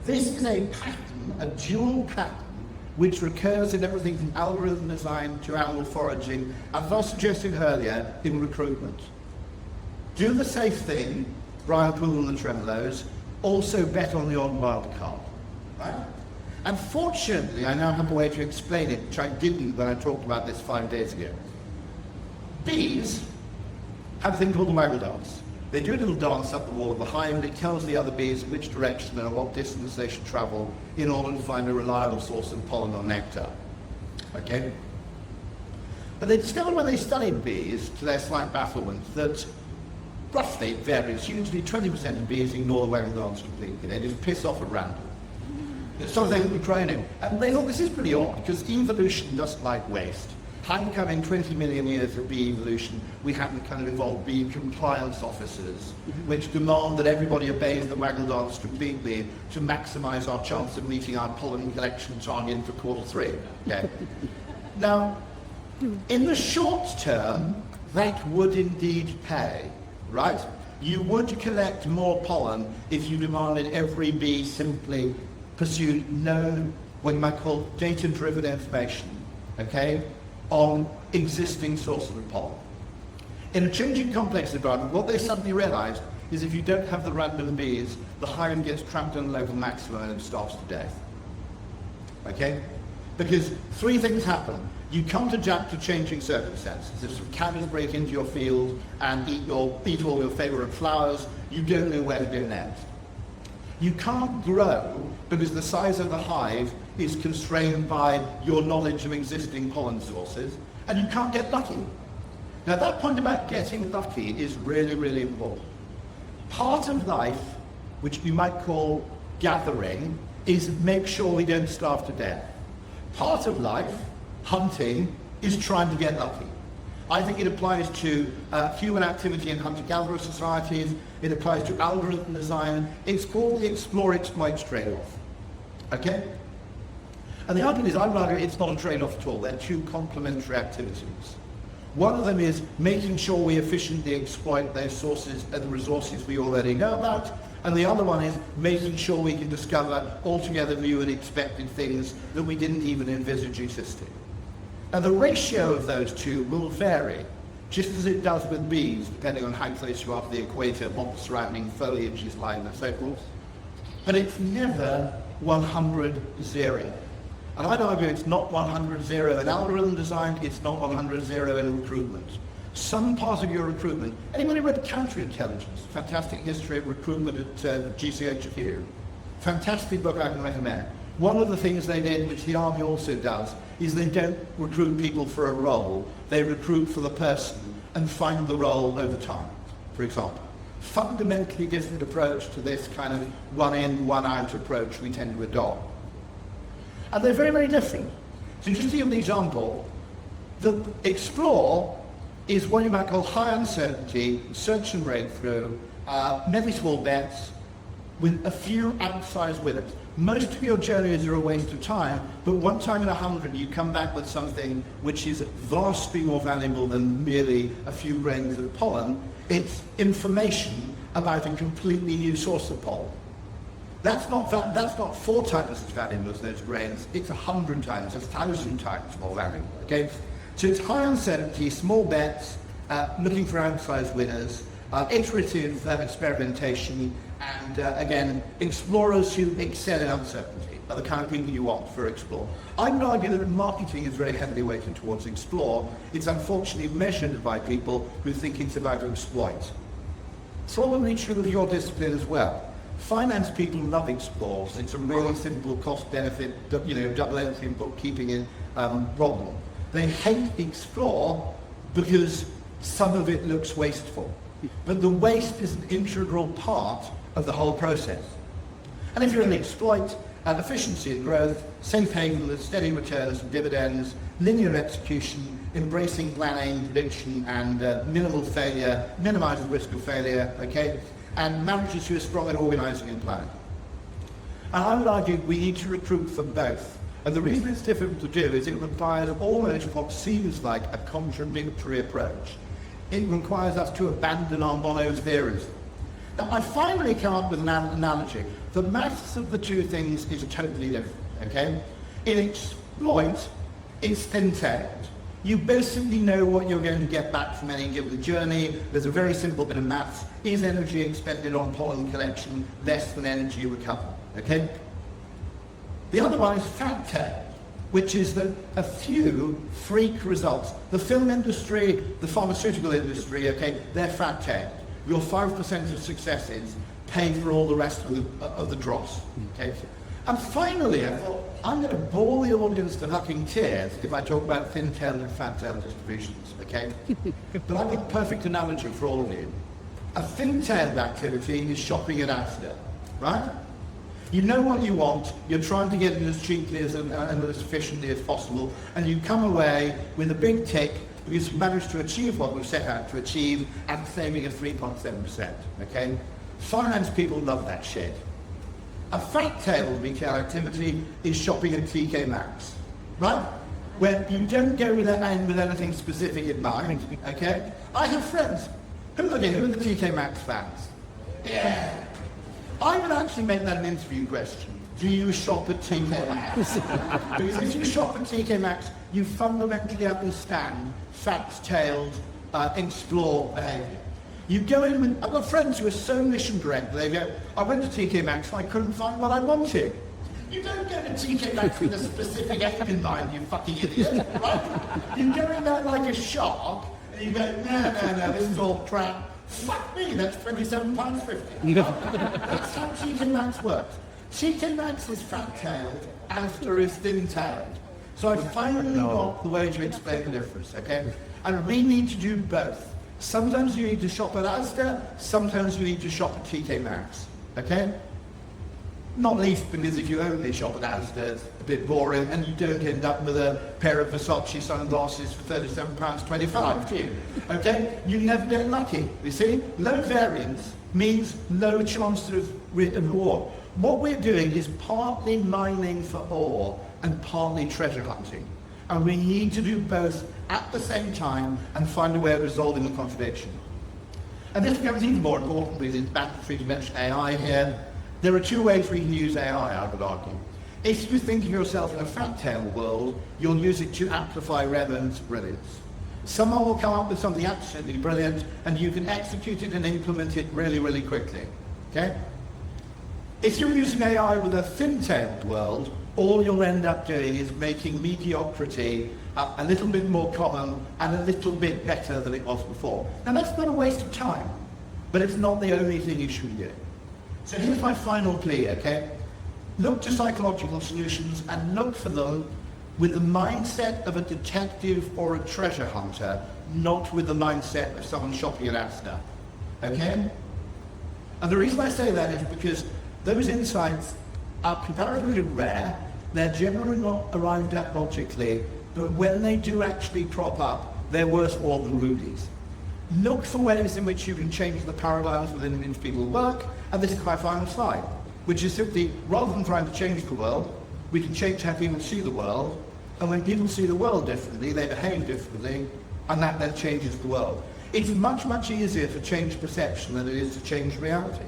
This is a pattern, a dual pattern, which recurs in everything from algorithm design to animal foraging, as I suggested earlier, in recruitment. Do the safe thing, Brian Poole and the Tremolos, also bet on the odd wild card, right? And fortunately, I now have a way to explain it, which I didn't when I talked about this 5 days ago. Bees have a thing called the waggle dance. They do a little dance up the wall of the hive, and it tells the other bees which direction and what distance they should travel in order to find a reliable source of pollen or nectar. Okay? But they discovered when they studied bees, to their slight bafflement, that roughly, it varies, usually 20% of bees ignore the waggle dance completely. They just piss off at random. It's something that we try to do. And they thought this is pretty odd, because evolution doesn't like waste. How come in 20 million years of bee evolution, we haven't kind of evolved bee compliance officers, which demand that everybody obeys the waggle dance completely to maximize our chance of meeting our pollen collection target for Q3. Okay. Now, in the short term, that would indeed pay, right? You would collect more pollen if you demanded every bee simply pursue known, what you might call data-driven information, okay, on existing sources of pollen. In a changing complex environment, what they suddenly realized is if you don't have the random bees, the hive gets trapped on a local maximum and starves to death. Okay? Because 3 things happen. You can't adapt to changing circumstances. If some camels break into your field and eat all your favorite flowers, you don't know where to go next. You can't grow because the size of the hive is constrained by your knowledge of existing pollen sources, and you can't get lucky. Now that point about getting lucky is really, really important. Part of life, which we might call gathering, is make sure we don't starve to death. Part of life, hunting, is trying to get lucky. I think it applies to human activity in hunter-gatherer societies. It applies to algorithm design. It's called the explore-exploit trade-off. Okay? And the argument is, I would argue it's not a trade-off at all. They're 2 complementary activities. One of them is making sure we efficiently exploit those sources and the resources we already know about. And the other one is making sure we can discover altogether new and expected things that we didn't even envisage existing. Now the ratio of those 2 will vary, just as it does with bees, depending on how close you are to the equator, what the surrounding foliage is like, and so forth. But it's never 100-0. And I'd argue it's not 100-0 in algorithm design, it's not 100-0 in recruitment. Some part of your recruitment, anybody read Counterintelligence? Fantastic history of recruitment at GCH here. Fantastic book I can recommend. One of the things they did, which the Army also does, is they don't recruit people for a role, they recruit for the person and find the role over time, for example. Fundamentally different approach to this kind of one-in, one-out approach we tend to adopt. And they're very, very different. So just to give an example, the explore is what you might call high uncertainty, search and breakthrough, many small bets, with a few outsized winners. Most of your journeys are a waste of time, but one time in 100 you come back with something which is vastly more valuable than merely a few grains of pollen. It's information about a completely new source of pollen. That's not 4 times as valuable as those grains, it's 100 times, 1,000 times more valuable, okay? So it's high uncertainty, small bets, looking for outsized winners, iterative experimentation, and again, explorers who excel in uncertainty are the kind of people you want for explore. I would argue that marketing is very heavily weighted towards explore. It's unfortunately measured by people who think it's about to exploit. It's probably true of your discipline as well. Finance people love explores. It's a really simple cost-benefit, double-entry bookkeeping problem. They hate explore because some of it looks wasteful. But the waste is an integral part of the whole process. And if you're in exploit, efficiency and growth, safe haven, steady returns and dividends, linear execution, embracing planning, prediction, and minimal failure, minimizing risk of failure, okay? And managers who are strong at organizing and planning. And I would argue we need to recruit for both. And the reason it's difficult to do is it requires almost what seems like a contradictory approach. It requires us to abandon our monotheism. Now, I finally come up with an analogy. The maths of the two things is totally different, okay? In exploit, it's thin-tailed. You basically know what you're going to get back from any given journey. There's a very simple bit of maths. Is energy expended on pollen collection less than energy recovered, okay? The other one is fat-tailed, which is a few freak results. The film industry, the pharmaceutical industry, okay, they're fat-tailed. Your 5% of successes pay for all the rest of the dross, okay? And finally, I thought, I'm going to bore the audience to hucking tears if I talk about thin-tailed and fat-tailed distributions, okay? But I have a perfect analogy for all of you. A thin-tailed activity is shopping at Asda, right? You know what you want, you're trying to get it as cheaply and as efficiently as possible, and you come away with a big tick because you've managed to achieve what we've set out to achieve and saving of 3.7%, okay? Finance people love that shit. A fat-tailed retail activity is shopping at TK Maxx, right? Where you don't go with anything specific in mind, okay? I have friends. Who are the TK Maxx fans? Yeah. I would actually make that an interview question. Do you shop at TK Maxx? Because if you shop at TK Maxx, you fundamentally understand fat-tailed, explore behaviour. You go in and I've got friends who are so mission-directed, they go, I went to TK Maxx and I couldn't find what I wanted. You don't go to TK Maxx with a specific aim in mind, you fucking idiot, right? You go in there like a shark and you go, no, this is all crap. Fuck me, that's £27.50. That's how TK Maxx works. TK Maxx is fat-tailed, Asda is thin-tailed. So I finally got the way to explain the difference, okay? And we need to do both. Sometimes you need to shop at Asda, sometimes you need to shop at TK Maxx, okay? Not least because if you only shop at Asda, it's a bit boring and you don't end up with a pair of Versace sunglasses for £37.25, do you? Okay? You never get lucky, you see? Low variance means low chance of reward. What we're doing is partly mining for ore and partly treasure hunting. And we need to do both at the same time and find a way of resolving the contradiction. And this becomes even more important because it's back to three-dimensional AI here. There are two ways we can use AI, I would argue. If you think of yourself in a fat-tailed world, you'll use it to amplify relevance, brilliance. Someone will come up with something absolutely brilliant and you can execute it and implement it really, really quickly, okay? If you're using AI with a thin-tailed world, all you'll end up doing is making mediocrity a little bit more common and a little bit better than it was before. Now that's not a waste of time, but it's not the only thing you should do. So here's my final plea, okay? Look to psychological solutions and look for them with the mindset of a detective or a treasure hunter, not with the mindset of someone shopping at Asda, okay? And the reason I say that is because those insights are comparatively rare, they're generally not arrived at logically, but when they do actually crop up, they're worth more than rubies. Look for ways in which you can change the paradigms within which people work, and this is my final slide, which is simply, rather than trying to change the world, we can change how people see the world, and when people see the world differently, they behave differently, and that then changes the world. It's much, much easier to change perception than it is to change reality.